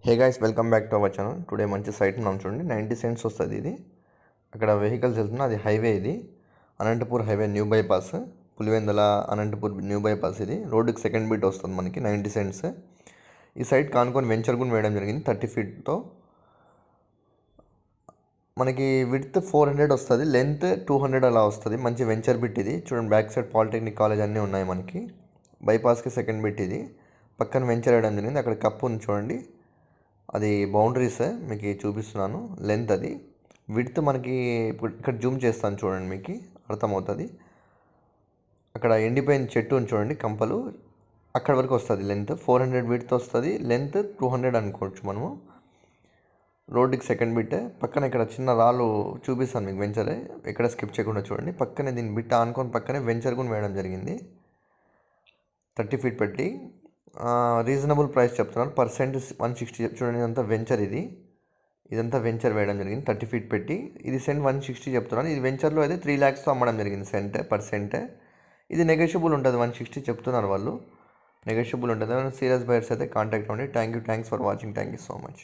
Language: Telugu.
Hey guys, welcome back to our channel. Today మంచి సైట్ ఉన్నాం చూడండి. 90 సెంట్స్ వస్తుంది ఇది. అక్కడ వెహికల్స్ వెళ్తున్నా, అది హైవే. ఇది Anantapur highway new bypass, Pulivendula Anantapur new bypass. ఇది రోడ్డుకి సెకండ్ బిట్ వస్తుంది మనకి. 90 సెంట్స్. ఈ సైట్ కానుకొని వెంచర్ కూడా వేయడం జరిగింది 30 ఫీట్తో. మనకి విడ్త్ 400 వస్తుంది, లెంత్ 200 అలా వస్తుంది. మంచి వెంచర్ బిట్ ఇది చూడండి. బ్యాక్ సైడ్ పాలిటెక్నిక్ కాలేజ్ అన్నీ ఉన్నాయి మనకి. బైపాస్కి సెకండ్ బిట్ ఇది. పక్కన వెంచర్ వేయడం జరిగింది. అక్కడ కప్పు ఉంది చూడండి, అది బౌండరీస్ మీకు చూపిస్తున్నాను. లెంత్ అది. విడ్త్ మనకి ఇప్పుడు ఇక్కడ జూమ్ చేస్తాను చూడండి, మీకు అర్థమవుతుంది. అక్కడ ఎండిపోయిన చెట్టు ఉంది చూడండి, కంపలు. అక్కడ వరకు వస్తుంది లెంత్. 400 విడ్త్ వస్తుంది, లెంత్ 200 అనుకోవచ్చు మనము. రోడ్డుకి సెకండ్ బిట్. పక్కన ఇక్కడ చిన్న రాళ్ళు చూపిస్తాను మీకు. వెంచర్ ఎక్కడ స్కిప్ చేయకుండా చూడండి. పక్కనే దీన్ని బిట్ ఆనుకొని పక్కనే వెంచర్ కూడా వేయడం జరిగింది 30 ఫీట్ పెట్టి. రీజనబుల్ ప్రైస్ చెప్తున్నారు. పర్సెంట్ 160 చూడండి. ఇదంతా వెంచర్. ఇదంతా వెంచర్ వేయడం జరిగింది 30 ఫీట్ పెట్టి. ఇది సెంట్ 160 చెప్తున్నాను. ఇది వెంచర్లో అయితే 3 lakhsతో అమ్మడం జరిగింది పర్సెంట్. ఇది నెగోషియబుల్ ఉంటుంది. 160 చెప్తున్నారు వాళ్ళు. నెగోషియబుల్ ఉంటుంది. సీరియస్ బయర్స్ అయితే కాంటాక్ట్ అవ్వండి. Thanks for watching. Thank you so much.